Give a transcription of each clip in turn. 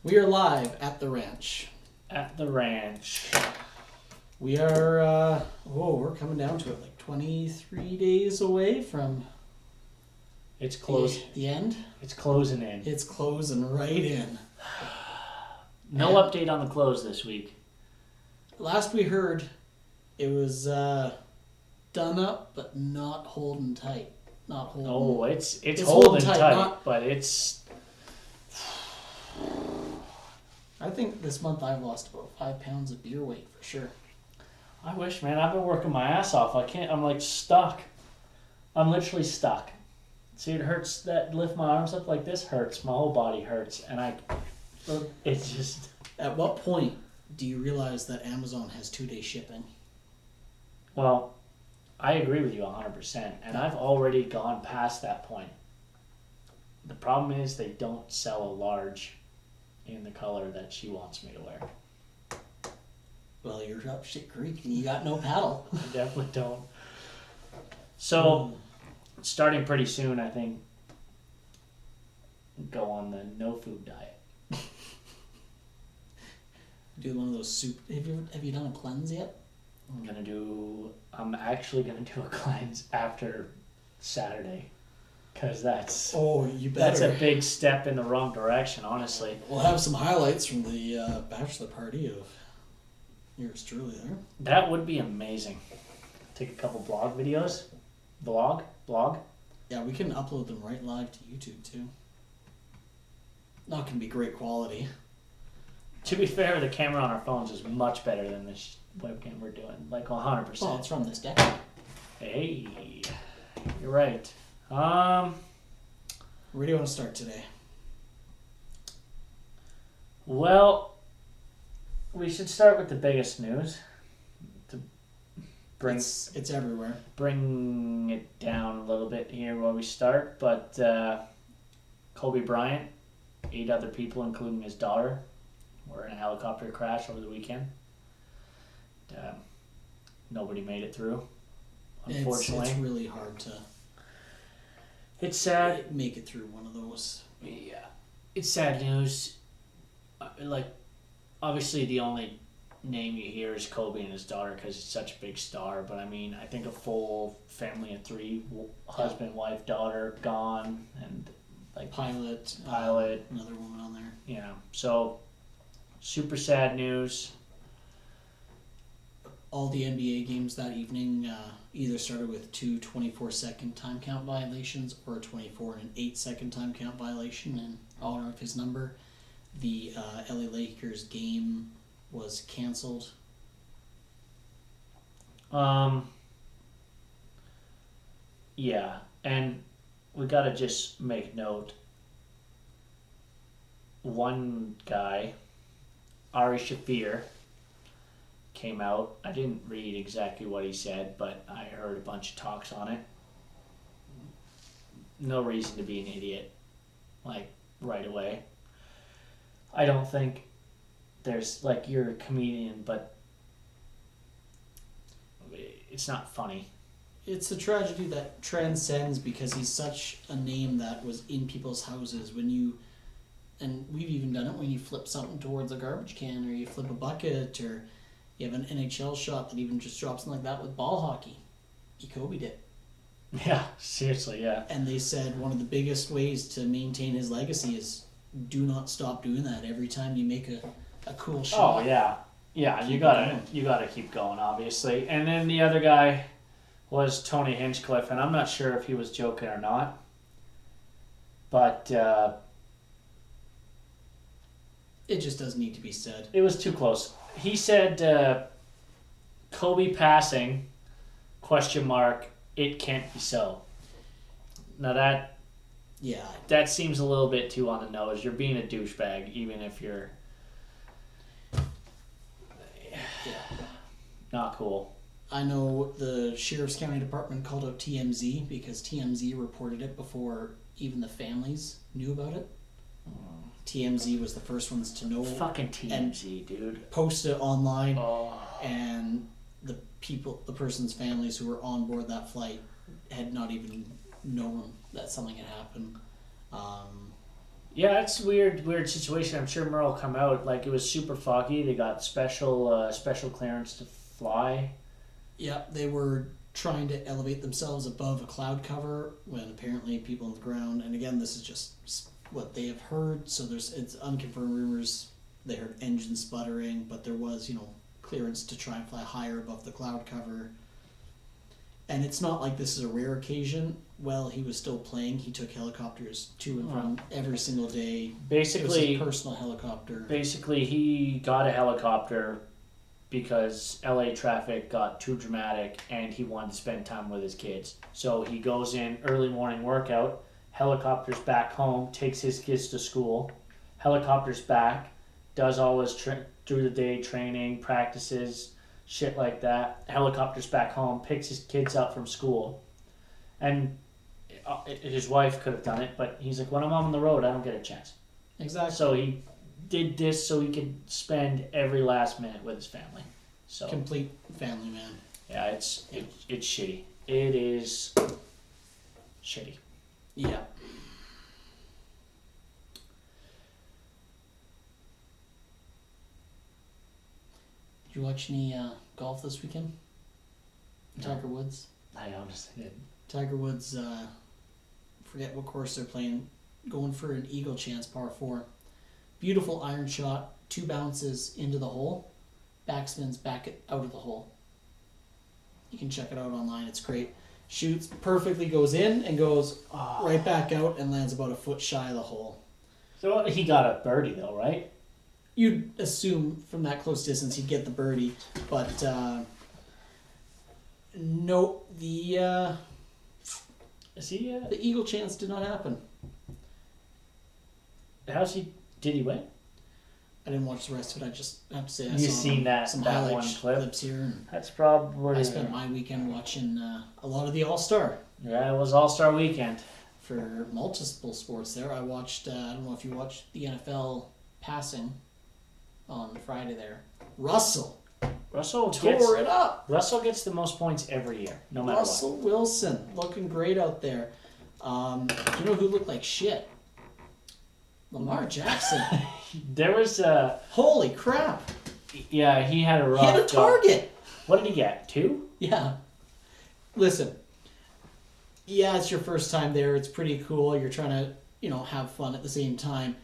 We are live at the ranch. At the ranch. We are, we're coming down to it, like 23 days away from It's close. the end. It's closing in. It's closing right in. No update on the close this week. Last we heard, it was done up, but not holding tight. Not holding. Oh, it's holding holding tight, but it's... I think this month I've lost about 5 pounds of beer weight for sure. I wish, man. I've been working my ass off. I'm like stuck. I'm literally stuck. See, it hurts. That lift my arms up like this hurts. My whole body hurts, and it's just... At what point do you realize that Amazon has 2-day shipping? Well, I agree with you 100%, and I've already gone past that point. The problem is they don't sell a large in the color that she wants me to wear. Well, you're up shit creek and you got no paddle. I definitely don't. So, starting pretty soon, I think, go on the no food diet. Do one of those soup. Have you done a cleanse yet? I'm actually gonna do a cleanse after Saturday, because that's you better. that's a big step in the wrong direction, honestly. We'll have some highlights from the bachelor party of yours truly there. That would be amazing. Take a couple blog videos, blog. Yeah, we can upload them right live to YouTube too. Not gonna be great quality. To be fair, the camera on our phones is much better than this webcam we're doing, like 100%. Well, it's from this deck. Hey, you're right. Where do you want to start today? Well, we should start with the biggest news to bring It's everywhere. bring it down a little bit here where we start. But Kobe Bryant, 8 other people, including his daughter, were in a helicopter crash over the weekend. Nobody made it through, unfortunately. It's really hard to It's sad. make it through one of those. Yeah, it's sad news. Obviously the only name you hear is Kobe and his daughter because he's such a big star. But I mean, I think a full family of 3, husband, wife, daughter, gone, and Pilot, another woman on there. Yeah, so super sad news. All the NBA games that evening either started with 2 24-second time count violations or a 24 and an 8-second time count violation in honor of his number. The LA Lakers game was canceled. Yeah, and we gotta just make note. One guy, Ari Shafir, came out. I didn't read exactly what he said, but I heard a bunch of talks on it. No reason to be an idiot, right away. I don't think there's, you're a comedian, but it's not funny. It's a tragedy that transcends because he's such a name that was in people's houses and we've even done it when you flip something towards a garbage can or you flip a bucket or you have an NHL shot that even just drops in like that with ball hockey. Kobe did. Yeah, seriously, yeah. And they said one of the biggest ways to maintain his legacy is do not stop doing that every time you make a cool shot. Oh, yeah. Yeah, you gotta keep going, obviously. And then the other guy was Tony Hinchcliffe, and I'm not sure if he was joking or not. But it just doesn't need to be said. It was too close. He said Kobe passing, ? It can't be so. Now that seems a little bit too on the nose. You're being a douchebag, even if you're not cool. I know the Sheriff's County Department called out TMZ because TMZ reported it before even the families knew about it. TMZ was the first ones to know. Fucking TMZ, dude. Post it online, and the person's families who were on board that flight had not even known that something had happened. Yeah, it's a weird situation. I'm sure Merle will come out. Like, it was super foggy. They got special clearance to fly. Yeah, they were trying to elevate themselves above a cloud cover when apparently people on the ground, and again, this is just what they have heard, so it's unconfirmed rumors. They heard engine sputtering, but there was, clearance to try and fly higher above the cloud cover. And it's not like this is a rare occasion. While he was still playing, he took helicopters to and from every single day. Basically, it was his personal helicopter. Basically, he got a helicopter because LA traffic got too dramatic and he wanted to spend time with his kids. So he goes in, early morning workout, helicopters back home, takes his kids to school, helicopters back, does all his through the day training, practices, shit like that, helicopters back home, picks his kids up from school. And his wife could have done it, but he's like, when I'm on the road, I don't get a chance. Exactly. So he did this so he could spend every last minute with his family. So complete family man. Yeah, it's shitty. It is shitty. Yeah. Did you watch any golf this weekend? No. Tiger Woods? I honestly didn't. Tiger Woods, forget what course they're playing, going for an eagle chance, par 4. Beautiful iron shot, 2 bounces into the hole, backspins back out of the hole. You can check it out online, it's great. Shoots perfectly, goes in and goes right back out and lands about a foot shy of the hole. So he got a birdie though, right? You'd assume from that close distance he'd get the birdie, but no, the eagle chance did not happen. Did he win? I didn't watch the rest of it. I just have to say I You saw seen that some that highlight one clip? clips here. And That's probably. I spent my weekend watching a lot of the All-Star. Yeah, it was All-Star weekend. For multiple sports there. I watched, I don't know if you watched the NFL passing on Friday there. Russell tore it up. Russell gets the most points every year, no matter Russell Wilson looking great out there. Do you know who looked like shit? Lamar Jackson. There was Holy crap. Yeah, he had a rough. He hit a target. What did he get? 2? Yeah. Listen. Yeah, it's your first time there. It's pretty cool. You're trying to, have fun at the same time.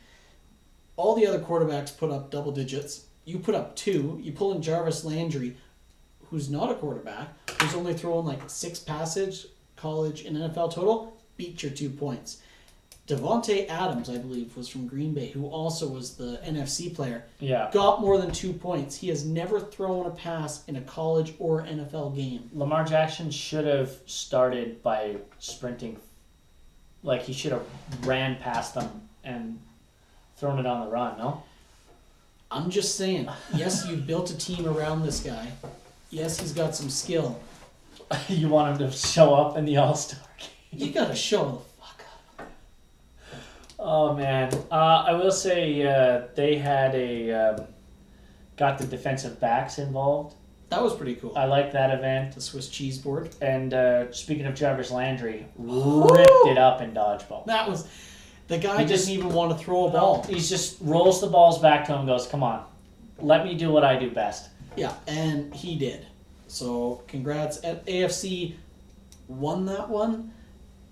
All the other quarterbacks put up double digits. You put up 2. You pull in Jarvis Landry, who's not a quarterback, who's only thrown like 6 passes, college and NFL total, beat your 2 points. Devontae Adams, I believe, was from Green Bay, who also was the NFC player. Yeah. Got more than 2 points. He has never thrown a pass in a college or NFL game. Lamar Jackson should have started by sprinting. Like, he should have ran past them and thrown it on the run, no? I'm just saying, yes, you built a team around this guy. Yes, he's got some skill. You want him to show up in the All-Star game. You gotta show the fuck up. Oh, man. I will say they had got the defensive backs involved. That was pretty cool. I like that event. The Swiss cheese board. And speaking of Jarvis Landry, ripped it up in dodgeball. That was... The guy didn't even want to throw a ball. He just rolls the balls back to him and goes, come on, let me do what I do best. Yeah, and he did. So, congrats. AFC won that one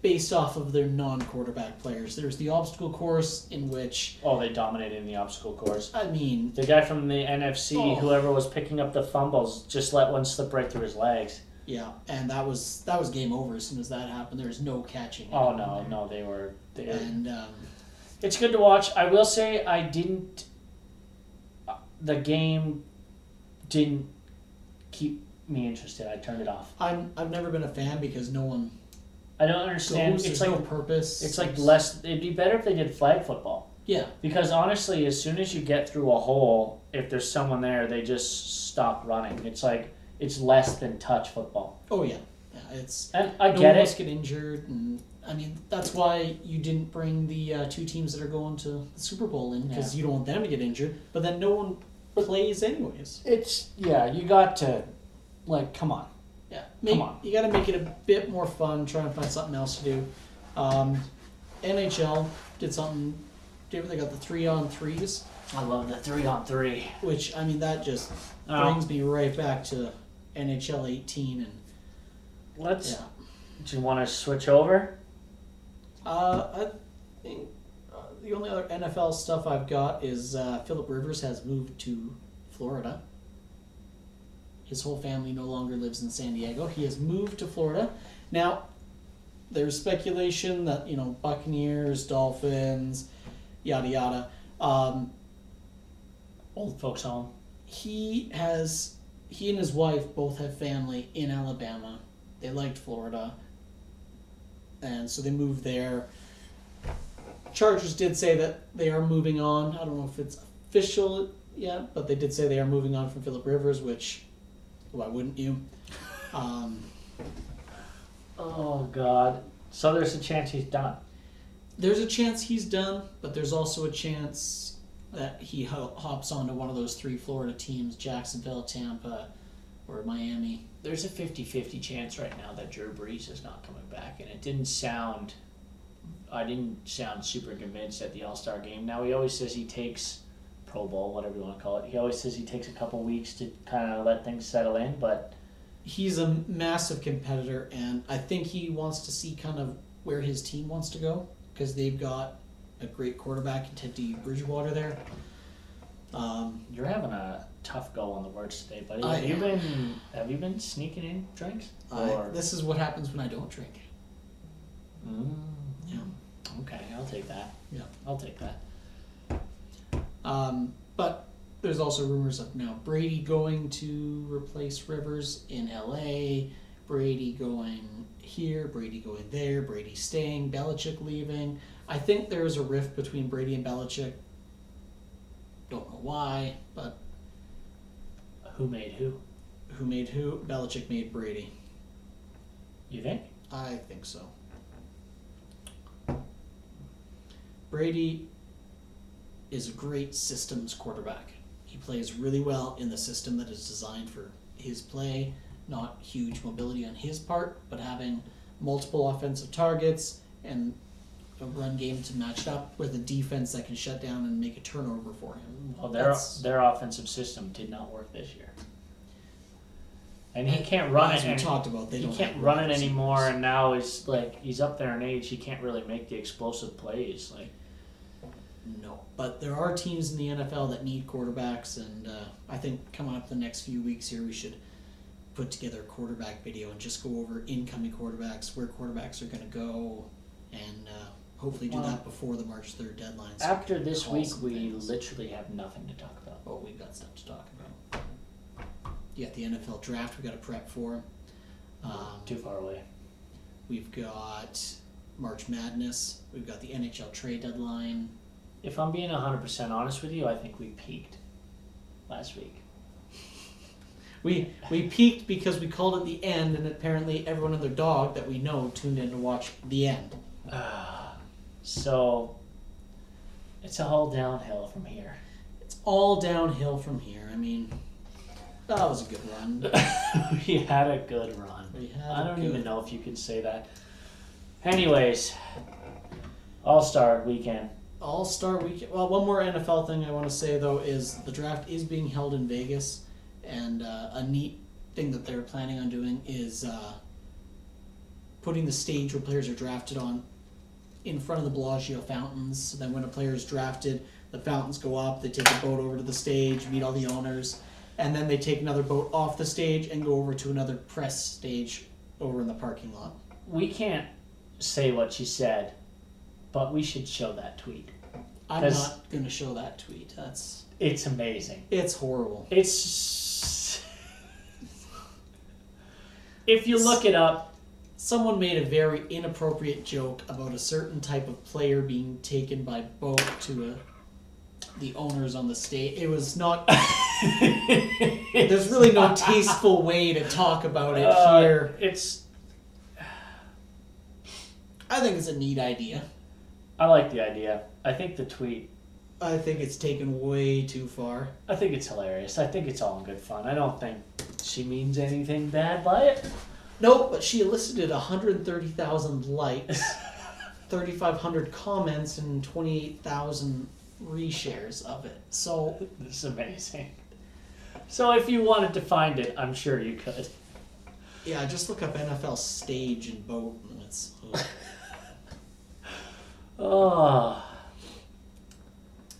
based off of their non-quarterback players. There's the obstacle course in which... Oh, they dominated in the obstacle course. I mean... The guy from the NFC, whoever was picking up the fumbles, just let one slip right through his legs. Yeah, and that was game over as soon as that happened. There was no catching. Oh, no, they were... And it's good to watch. I will say the game didn't keep me interested. I turned it off. I've never been a fan because no one... I don't understand. It's like no purpose. It's like less... It'd be better if they did flag football. Yeah. Because honestly, as soon as you get through a hole, if there's someone there, they just stop running. It's like... It's less than touch football. Oh, yeah. It's... And I no get one it. else get injured, and... I mean, that's why you didn't bring the 2 teams that are going to the Super Bowl in, because you don't want them to get injured, but then no one plays anyways. You got to, come on. Yeah, come on. You got to make it a bit more fun, try and find something else to do. NHL did something They got the 3-on-3s, I love the 3-on-3. which, I mean, that just Oh. brings me right back to NHL 18 and Let's. yeah. Do you want to switch over? I think the only other NFL stuff I've got is Phillip Rivers has moved to Florida. His whole family no longer lives in San Diego. He has moved to Florida. Now, there's speculation that, Buccaneers, Dolphins, yada yada. Old folks home. He and his wife both have family in Alabama. They liked Florida, and so they moved there. Chargers did say that they are moving on. I don't know if it's official yet, but they did say they are moving on from Phillip Rivers, which, why wouldn't you? Oh, God. So there's a chance he's done. There's a chance he's done, but there's also a chance that he hops onto one of those 3 Florida teams, Jacksonville, Tampa, or Miami. There's a 50-50 chance right now that Drew Brees is not coming back, and I didn't sound super convinced at the All-Star game. Now, he always says he takes Pro Bowl, whatever you want to call it. He always says he takes a couple weeks to kind of let things settle in, but He's a massive competitor, and I think he wants to see kind of where his team wants to go, because they've got a great quarterback in Teddy Bridgewater there. you're having a tough go on the words today, buddy. I Have you been sneaking in drinks? This is what happens when I don't drink. Yeah. Okay, I'll take that. Yeah. I'll take that. But there's also rumors of now Brady going to replace Rivers in LA, Brady going here, Brady going there, Brady staying, Belichick leaving. I think there's a rift between Brady and Belichick. Don't know why, but Who made who? who made who? Belichick made Brady. You think? I think so. Brady is a great systems quarterback. He plays really well in the system that is designed for his play, not huge mobility on his part, but having multiple offensive targets and a run game to match it up with a defense that can shut down and make a turnover for him. Well, their offensive system did not work this year. And he can't run it. As we talked about, he can't run it anymore, and now he's up there in age. He can't really make the explosive plays. No, but there are teams in the NFL that need quarterbacks, and I think coming up the next few weeks here, we should put together a quarterback video and just go over incoming quarterbacks, where quarterbacks are going to go, and hopefully do that before the March 3rd deadline. So after this week, we literally have nothing to talk about. Oh, we've got stuff to talk about. You got the NFL draft we got to prep for. Too far away. We've got March Madness. We've got the NHL trade deadline. If I'm being 100% honest with you, I think we peaked last week. We peaked because we called it the end, and apparently everyone and their dog that we know tuned in to watch the end. So it's all downhill from here. It's all downhill from here. I mean, that was a good run. We had a good run. I don't even know if you could say that. Anyways, All-Star weekend. All-Star weekend. Well, one more NFL thing I want to say, though, is the draft is being held in Vegas, and a neat thing that they're planning on doing is putting the stage where players are drafted on in front of the Bellagio fountains. So then when a player is drafted, the fountains go up, they take a boat over to the stage, meet all the owners, and then they take another boat off the stage and go over to another press stage over in the parking lot. We can't say what she said, but we should show that tweet. I'm not going to show that tweet. It's amazing. It's horrible. If you look it up, someone made a very inappropriate joke about a certain type of player being taken by boat to the owners on the stage. It was not... There's really no tasteful way to talk about it here. I think it's a neat idea. I like the idea. I think the tweet... I think it's taken way too far. I think it's hilarious. I think it's all in good fun. I don't think she means anything bad by it. No, but she elicited 130,000 likes 3,500 comments and 28,000 reshares of it. So This is amazing. So if you wanted to find it, I'm sure you could. yeah, just look up NFL stage and boat, and it's. Oh.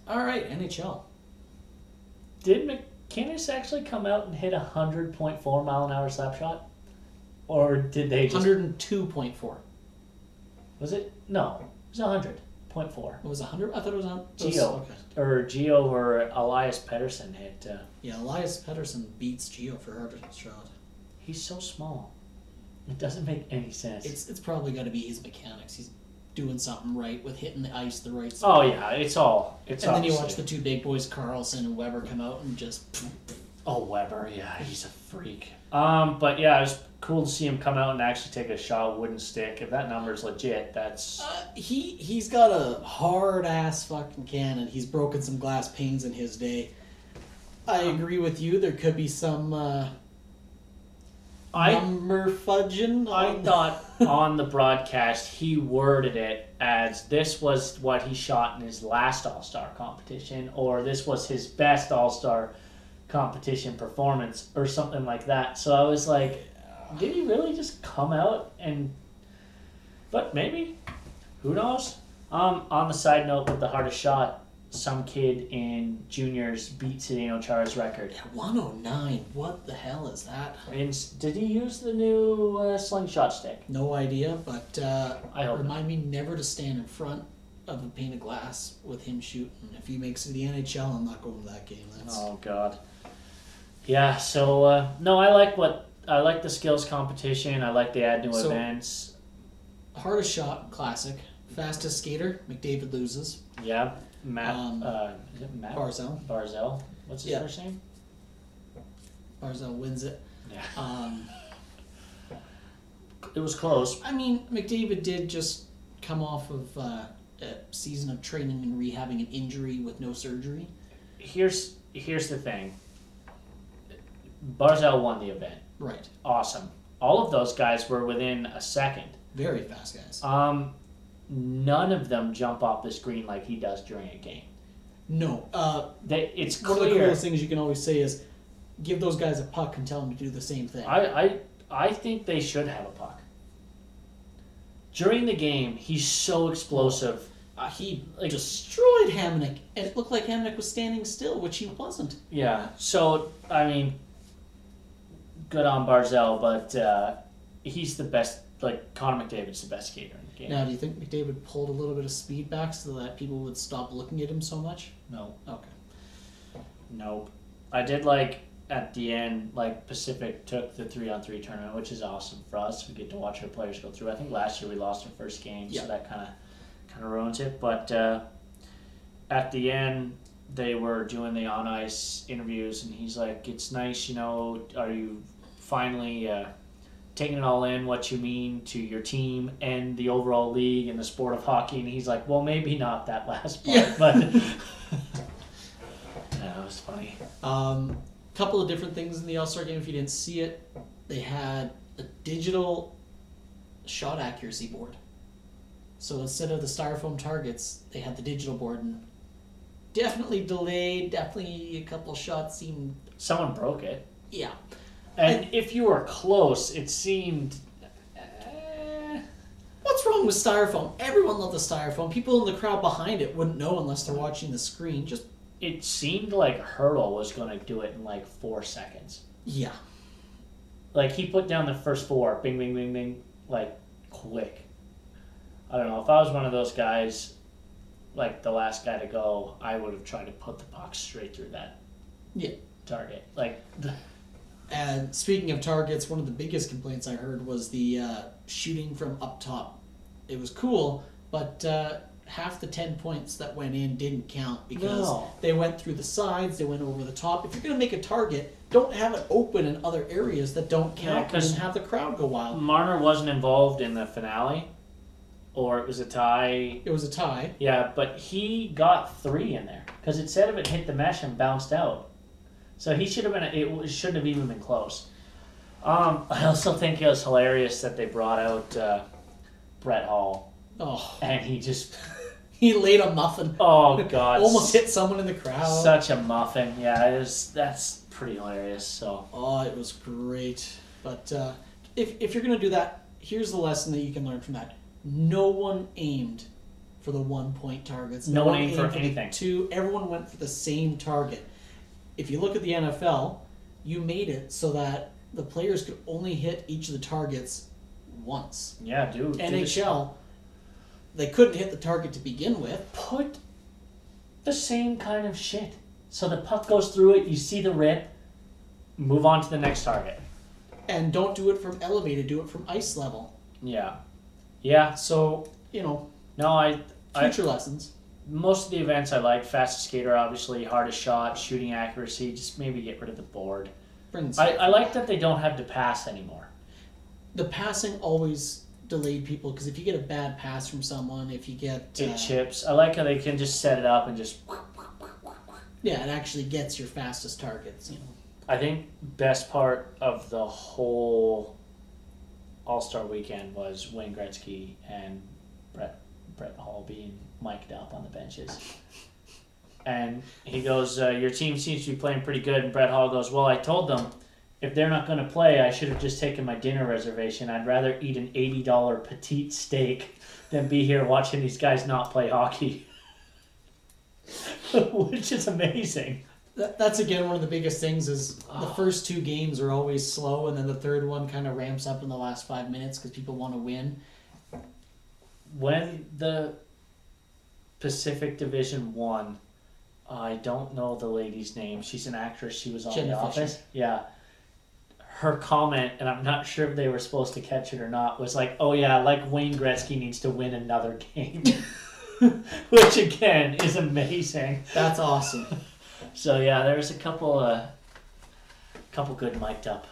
All right, NHL. Did McInnes actually come out and hit a 100.4 mile an hour slap shot? Or did they just... 102.4. Was it? No. It was 100.4. It was 100? I thought it was on. Gio. Okay. Or Gio or Elias Pettersson hit... Yeah, Elias Pettersson beats Gio for hardest shot. He's so small. It doesn't make any sense. It's probably got to be his mechanics. He's doing something right with hitting the ice the right spot. Oh, yeah. It's all... And then you watch the two big boys, Carlson and Weber, come out and just... Oh, Weber. Yeah, he's a freak. But yeah, it was cool to see him come out and actually take a shot with wooden stick. If that number's legit, that's... He's got a hard-ass fucking cannon. He's broken some glass panes in his day. I agree with you. There could be some number fudging. I thought on the broadcast he worded it as this was what he shot in his last All-Star competition, or this was his best All-Star competition performance, or something like that. So I was like, did he really just come out and... But maybe. Who knows? On the side note with the hardest shot, some kid in juniors beat Zdeno Chara's record. Yeah, 109. What the hell is that? And did he use the new slingshot stick? No idea, but I hope remind me never to stand in front of a pane of glass with him shooting. If he makes it to the NHL, I'm not going to that game. Oh God. Yeah. So no, I like the skills competition. I like the add new events. Hardest shot, classic. Fastest skater, McDavid loses. Yeah. Matt. Is it Matt? Barzal. Barzal. What's his first name? Barzal wins it. Yeah. It was close. I mean, McDavid did just come off of a season of training and rehabbing an injury with no surgery. Here's the thing. Barzal won the event. Right. Awesome. All of those guys were within a second. Very fast guys. None of them jump off the screen like he does during a game. No. It's one clear. of the coolest things you can always say is give those guys a puck and tell them to do the same thing. I think they should have a puck. During the game, he's so explosive. He destroyed Hamonic, and it looked like Hamonic was standing still, which he wasn't. Yeah. So, I mean, good on Barzal, but he's the best. Like, Connor McDavid's the best skater in the game. Now, do you think McDavid pulled a little bit of speed back so that people would stop looking at him so much? No. Okay. Nope. I did like at the end, like Pacific took the 3-on-3 tournament, which is awesome for us. We get to watch our players go through. I think last year we lost our first game, so that kind of ruins it. But at the end, they were doing the on ice interviews, and he's like, "It's nice, Are you finally taking it all in? What you mean to your team and the overall league and the sport of hockey?" And he's like, "Well, maybe not that last part, but." Yeah, it was funny. Couple of different things in the All-Star game. If you didn't see it, they had a digital shot accuracy board. So instead of the styrofoam targets, they had the digital board, and definitely delayed. Definitely a couple shots seemed. Someone broke it. Yeah. And if you were close, it seemed. What's wrong with styrofoam? Everyone loved the styrofoam. People in the crowd behind it wouldn't know unless they're watching the screen. It seemed like Hurdle was going to do it in like 4 seconds. Yeah. Like, he put down the first 4, bing, bing, bing, bing, like, quick. I don't know. If I was one of those guys, like the last guy to go, I would have tried to put the puck straight through that target. Like, and speaking of targets, one of the biggest complaints I heard was the shooting from up top. It was cool, but half the 10 points that went in didn't count because they went through the sides, they went over the top. If you're going to make a target, don't have it open in other areas that don't count and have the crowd go wild. Marner wasn't involved in the finale, or it was a tie. It was a tie. Yeah, but he got 3 in there because it said if it hit the mesh and bounced out. So he should have been. It shouldn't have even been close. I also think it was hilarious that they brought out Brett Hall Oh, and he just he laid a muffin. oh god, Almost hit someone in the crowd. such a muffin. Yeah, that's pretty hilarious. So Oh, it was great. But if you're gonna do that, here's the lesson that you can learn from that. No one aimed for the 1 point targets. No one aimed for anything. Everyone went for the same target. If you look at the NFL, you made it so that the players could only hit each of the targets once. yeah, dude. NHL, they couldn't hit the target to begin with. Put the same kind of shit. So the puck goes through it, you see the rip, move on to the next target. And don't do it from elevated, do it from ice level. Yeah. Yeah. So, No, future lessons. most of the events I like. Fastest skater, obviously. Hardest shot, shooting accuracy. Just maybe get rid of the board. I like that they don't have to pass anymore. The passing always delayed people because if you get a bad pass from someone, if you get... It chips. I like how they can just set it up and just... Yeah, it actually gets your fastest targets, I think best part of the whole All-Star weekend was Wayne Gretzky and Brett Hall being mic'd up on the benches. And he goes, your team seems to be playing pretty good. And Brett Hall goes, well, I told them if they're not going to play, I should have just taken my dinner reservation. I'd rather eat an $80 petite steak than be here watching these guys not play hockey. Which is amazing. That's, again, one of the biggest things is the first two games are always slow, and then the third one kind of ramps up in the last 5 minutes because people want to win. When the Pacific Division won, I don't know the lady's name. She's an actress. She was on Jenna The Office. Fisher. Yeah. Her comment, and I'm not sure if they were supposed to catch it or not, was like, oh yeah, like Wayne Gretzky needs to win another game. Which, again, is amazing. That's awesome. So yeah, there's a couple good mic'd up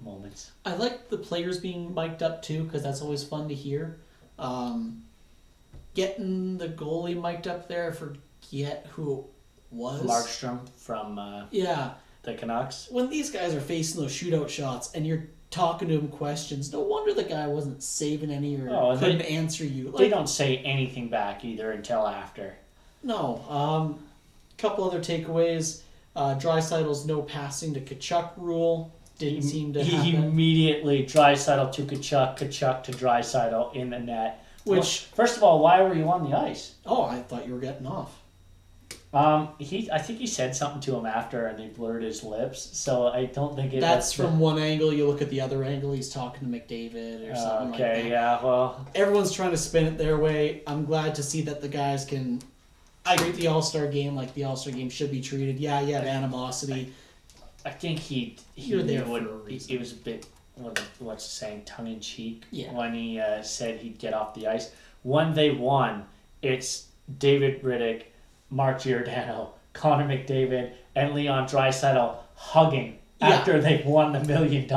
moments. I like the players being mic'd up too because that's always fun to hear. Getting the goalie mic'd up there, forget who it was. Markstrom from the Canucks. When these guys are facing those shootout shots and you're talking to him questions, no wonder the guy wasn't saving any or couldn't answer you. They don't say anything back either until after. No. Couple other takeaways. Draisaitl's no passing to Tkachuk rule didn't seem to happen. He immediately Draisaitl to Tkachuk to Draisaitl in the net. Which, well, first of all, why were you on the ice? Oh, I thought you were getting off. I think he said something to him after, and they blurred his lips. So I don't think it. That's from one angle. You look at the other angle. He's talking to McDavid or something like that. Okay, yeah, well, everyone's trying to spin it their way. I'm glad to see that the guys can treat the All-Star game like the All-Star game should be treated. Yeah, you have animosity. I think he You're there for a reason. It was a bit, what's the saying, tongue-in-cheek when he said he'd get off the ice. When they won, it's David Riddick, Mark Giordano, Connor McDavid, and Leon Draisaitl hugging after they've won the $1 million.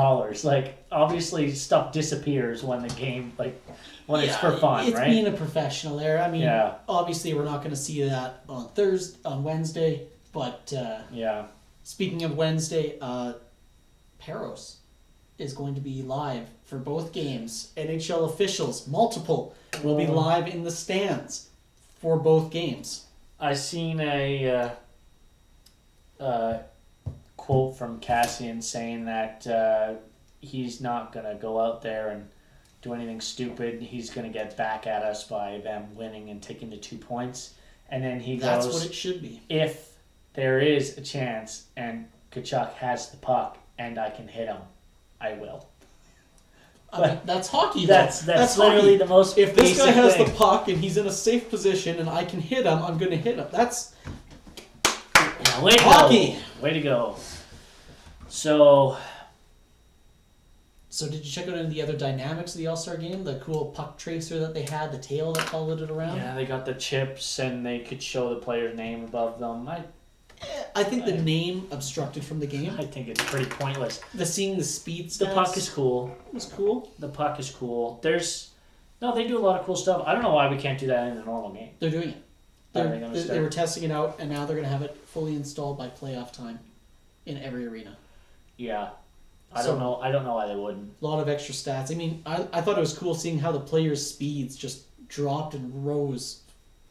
Like, obviously, stuff disappears when the game, when it's for fun, it's right? It's being a professional there. I mean, obviously, we're not going to see that on Wednesday, but speaking of Wednesday, Peros is going to be live for both games. NHL officials, multiple, will be live in the stands for both games. I seen a quote from Cassian saying that he's not going to go out there and do anything stupid. He's going to get back at us by them winning and taking the 2 points. And then he That's goes, what it should be. If there is a chance and Tkachuk has the puck and I can hit him, I will. I mean, that's hockey. That's literally hockey. The most If this guy has thing. the puck and he's in a safe position and I can hit him, I'm going to hit him. That's way to hockey. Go. Way to go. So did you check out any of the other dynamics of the All-Star game? The cool puck tracer that they had, the tail that followed it around? Yeah, they got the chips and they could show the player's name above them. I think the name obstructed from the game. I think it's pretty pointless. Seeing the speed stats. The puck is cool. It was cool. The puck is cool. They do a lot of cool stuff. I don't know why we can't do that in a normal game. They're doing it. They were testing it out, and now they're going to have it fully installed by playoff time in every arena. Yeah. I don't know why they wouldn't. A lot of extra stats. I mean, I thought it was cool seeing how the players' speeds just dropped and rose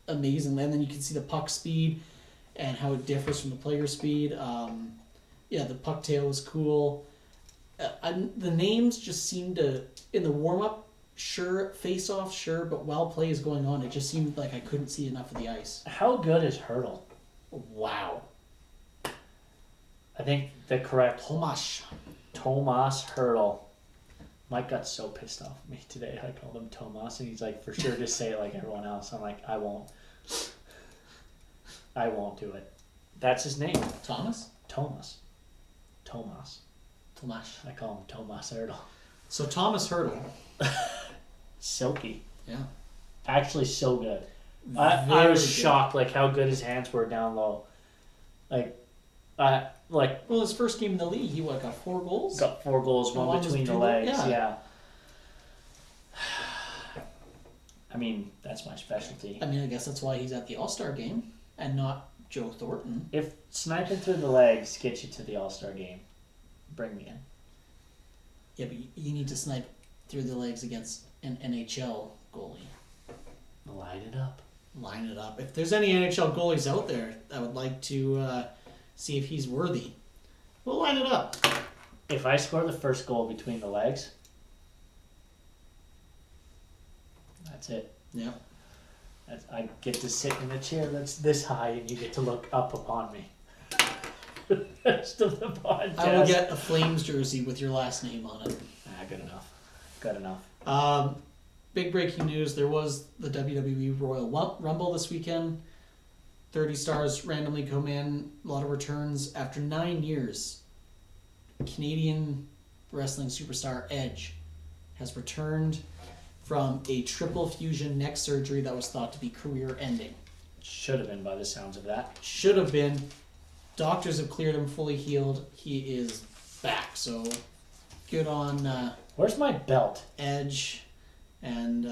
amazingly. And then you can see the puck speed and how it differs from the player speed. The puck tail was cool. The names just seemed to, in the warm-up, sure, face-off, sure, but while play is going on, it just seemed like I couldn't see enough of the ice. How good is Hurdle? Wow. I think the correct... Tomas Hurdle. Mike got so pissed off at me today. I called him Tomas, and he's like, for sure, just say it like everyone else. I'm like, I won't. I won't do it. That's his name. Thomas? Tomas. I call him Tomas Hurdle. So Thomas Hurdle. Silky. Yeah. Actually so good. I was shocked like how good his hands were down low. Well, his first game in the league, he got 4 goals? Got 4 goals, one between the legs, yeah. I mean, that's my specialty. I mean, I guess that's why he's at the All-Star game and not Joe Thornton. If sniping through the legs gets you to the All-Star game, bring me in. Yeah, but you need to snipe through the legs against an NHL goalie. Line it up. If there's any NHL goalies out there, I would like to see if he's worthy. We'll line it up. If I score the first goal between the legs, that's it. Yeah. I get to sit in a chair that's this high, and you get to look up upon me. The rest of the podcast. I will get a Flames jersey with your last name on it. Good enough. Big breaking news. There was the WWE Royal Rumble this weekend. 30 stars randomly come in. A lot of returns. After 9 years, Canadian wrestling superstar Edge has returned from a triple fusion neck surgery that was thought to be career-ending. Should have been by the sounds of that. Should have been. Doctors have cleared him fully healed. He is back. So good on where's my belt? Edge. And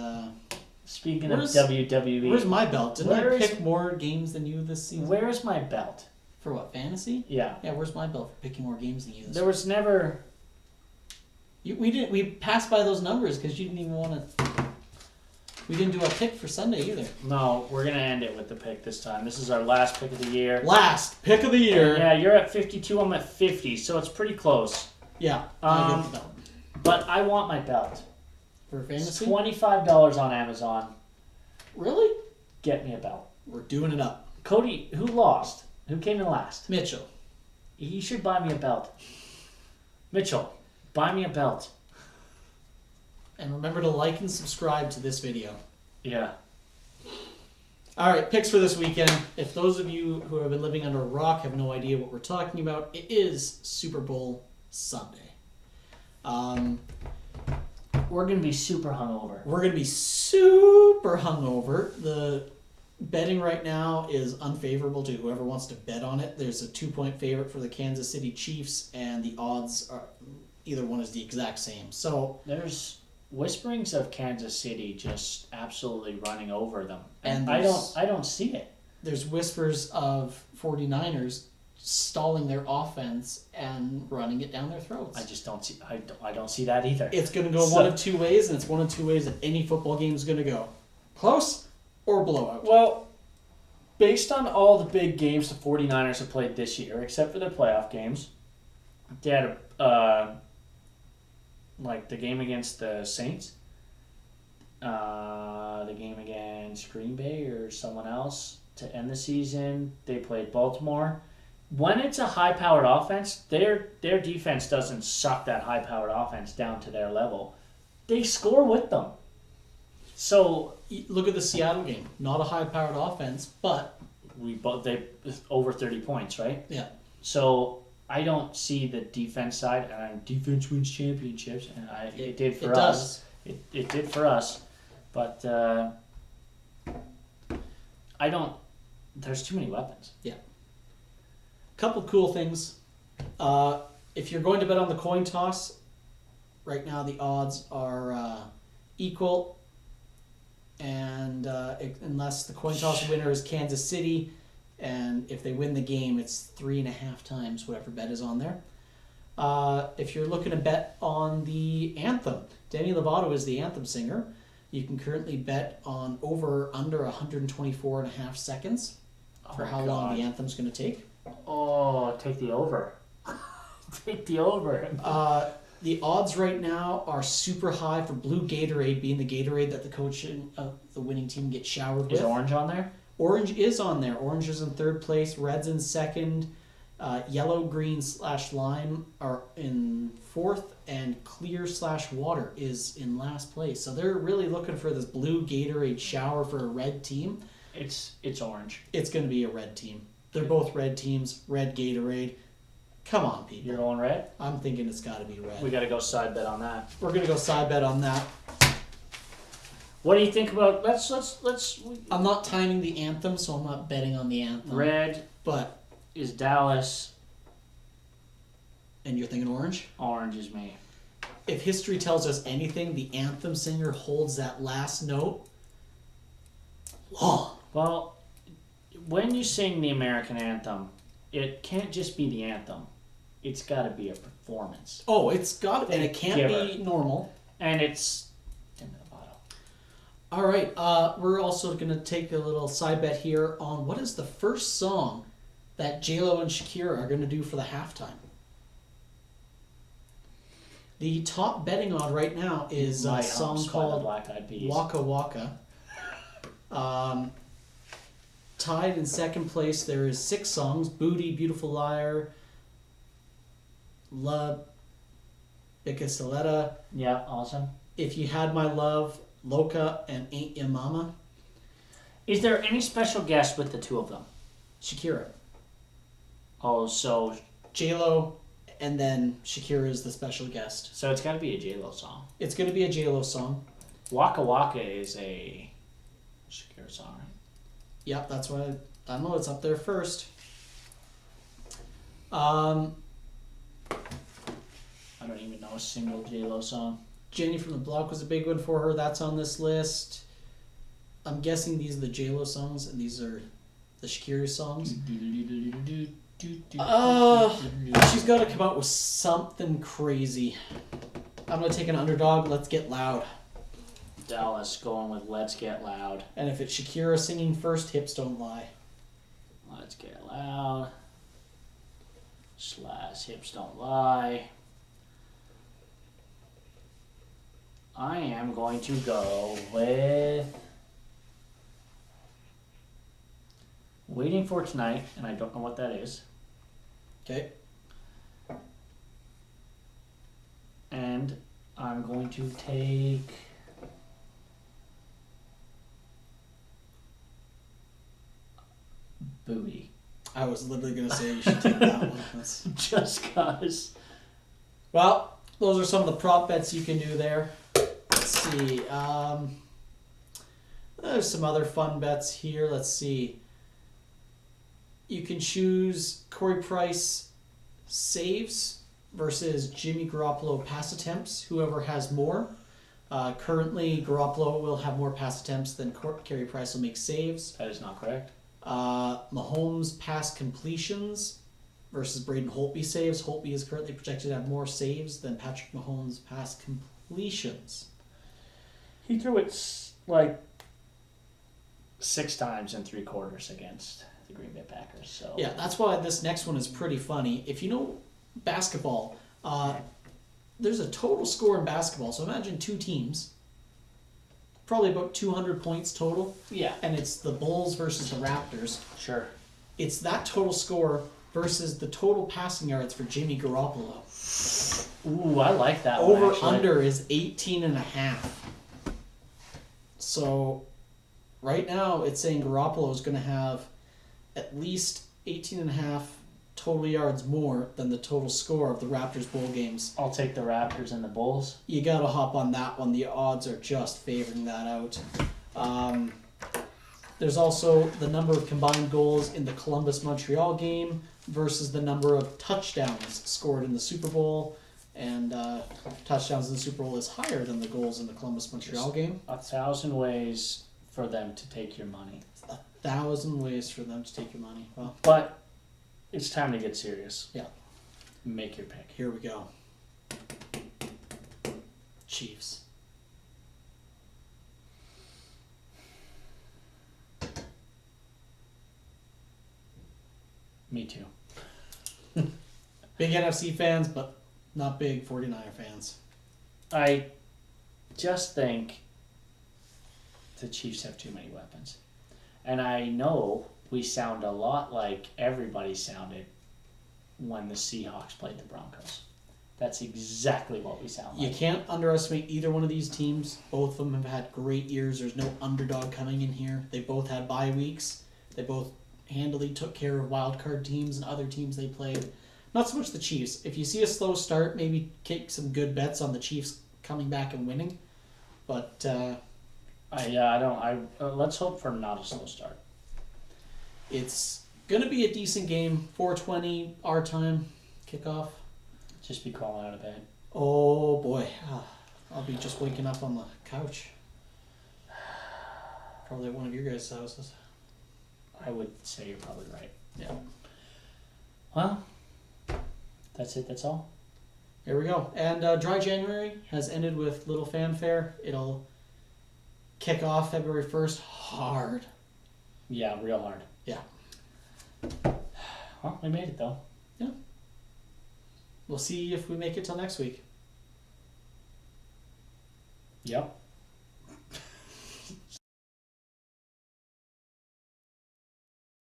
speaking of WWE, where's my belt? Didn't I pick more games than you this season? Where's my belt? For what, fantasy? Yeah. Yeah, where's my belt for picking more games than you this There was never... We passed by those numbers because you didn't even want to... We didn't do a pick for Sunday either. No, we're going to end it with the pick this time. This is our last pick of the year. Last pick of the year. And yeah, you're at 52, I'm at 50, so it's pretty close. Yeah, I get the belt. But I want my belt. For fantasy? It's $25 on Amazon. Really? Get me a belt. We're doing it up. Cody, who lost? Who came in last? Mitchell. He should buy me a belt. Mitchell, buy me a belt. And remember to like and subscribe to this video. Yeah. All right, picks for this weekend. If those of you who have been living under a rock have no idea what we're talking about, it is Super Bowl Sunday. We're going to be super hungover. The betting right now is unfavorable to whoever wants to bet on it. There's a 2-point favorite for the Kansas City Chiefs, and the odds are either one is the exact same. So there's whisperings of Kansas City just absolutely running over them, and I don't see it. There's whispers of 49ers stalling their offense and running it down their throats. I just don't see. I don't see that either. It's going to go one of two ways, and it's one of two ways that any football game is going to go: close or blowout. Well, based on all the big games the 49ers have played this year, except for their playoff games, they had like the game against the Saints, the game against Green Bay or someone else to end the season. They played Baltimore. When it's a high-powered offense, their defense doesn't suck that high-powered offense down to their level. They score with them. So look at the Seattle game. Not a high-powered offense, but they over 30 points, right? Yeah. So I don't see the defense side, and defense wins championships, and it did for us. It did for us, but I don't. There's too many weapons. Yeah. Couple cool things. If you're going to bet on the coin toss, right now the odds are equal, and unless the coin toss winner is Kansas City, and if they win the game, it's 3.5 times whatever bet is on there. If you're looking to bet on the anthem, Demi Lovato is the anthem singer. You can currently bet on over or under 124 and a half seconds for how long the anthem's going to take. Oh, take the over. Take the over. The odds right now are super high for Blue Gatorade being the Gatorade that the coach of the winning team gets showered with. Is Orange on there? Orange is on there. Orange is in third place. Red's in second. Yellow, green / lime are in fourth, and clear / water is in last place. So they're really looking for this blue Gatorade shower for a red team. It's orange. It's going to be a red team. They're both red teams. Red Gatorade. Come on, people. You're going red? I'm thinking it's got to be red. We got to go side bet on that. We're going to go side bet on that. What do you think about? Let's. I'm not timing the anthem, so I'm not betting on the anthem. Red, but is Dallas. And you're thinking orange? Orange is me. If history tells us anything, the anthem singer holds that last note long. Well, when you sing the American anthem, it can't just be the anthem. It's got to be a performance. Oh, it's got, and it can't be normal. And it's in the bottle. All right, we're also going to take a little side bet here on what is the first song that J-Lo and Shakira are going to do for the halftime. The top betting odd right now is a song called Waka Waka. Tied in second place, there is 6 songs: Booty, Beautiful Liar, La Bicicleta. Yeah, awesome. If You Had My Love, Loca, and Ain't Ya Mama. Is there any special guest with the two of them? Shakira. Oh, so J-Lo, and then Shakira is the special guest. So it's got to be a J-Lo song. It's going to be a J-Lo song. Waka Waka is a Shakira song, right? Yep, that's why I know it's up there first. I don't even know a single J-Lo song. Jenny from the Block was a big one for her. That's on this list. I'm guessing these are the J-Lo songs, and these are the Shakira songs. She's got to come out with something crazy. I'm going to take an underdog. Let's Get Loud. Dallas going with Let's Get Loud. And if it's Shakira singing first, hips don't lie. Let's Get Loud. / Hips Don't Lie. I am going to go with Waiting for Tonight, and I don't know what that is. Okay. And I'm going to take Booty. I was literally going to say you should take that one. Just cause. Well, those are some of the prop bets you can do there. Let's see. There's some other fun bets here. Let's see. You can choose Corey Price saves versus Jimmy Garoppolo pass attempts. Whoever has more. Currently, Garoppolo will have more pass attempts than Corey Price will make saves. That is not correct. Mahomes pass completions versus Braden Holtby saves. Holtby is currently projected to have more saves than Patrick Mahomes pass completions. He threw it like 6 times in 3 quarters against the Green Bay Packers. So yeah, that's why this next one is pretty funny. If you know basketball, there's a total score in basketball. So imagine 2 teams. Probably about 200 points total. Yeah. And it's the Bulls versus the Raptors. Sure. It's that total score versus the total passing yards for Jimmy Garoppolo. Ooh, I like that one, Over actually. under is 18.5. So right now it's saying Garoppolo is going to have at least 18.5 total yards more than the total score of the Raptors bowl games. I'll take the Raptors and the Bulls. You got to hop on that one. The odds are just favoring that out. There's also the number of combined goals in the Columbus-Montreal game versus the number of touchdowns scored in the Super Bowl. And touchdowns in the Super Bowl is higher than the goals in the Columbus-Montreal game. 1,000 ways for them to take your money. 1,000 ways for them to take your money. Well, but it's time to get serious. Yeah. Make your pick. Here we go. Chiefs. Me too. Big NFC fans, but not big 49er fans. I just think the Chiefs have too many weapons. And I know we sound a lot like everybody sounded when the Seahawks played the Broncos. That's exactly what we sound like. You can't underestimate either one of these teams. Both of them have had great years. There's no underdog coming in here. They both had bye weeks. They both handily took care of wild card teams and other teams they played. Not so much the Chiefs. If you see a slow start, maybe take some good bets on the Chiefs coming back and winning. But let's hope for not a slow start. It's gonna be a decent game. 4:20 our time kickoff. Just be crawling out of bed. Oh boy, I'll be just waking up on the couch. Probably at one of your guys' houses. I would say you're probably right. Yeah. Well, that's it. That's all. Here we go. And Dry January has ended with little fanfare. It'll kick off February 1st hard. Yeah, real hard. Yeah. Well, we made it though. Yeah. We'll see if we make it till next week. Yep.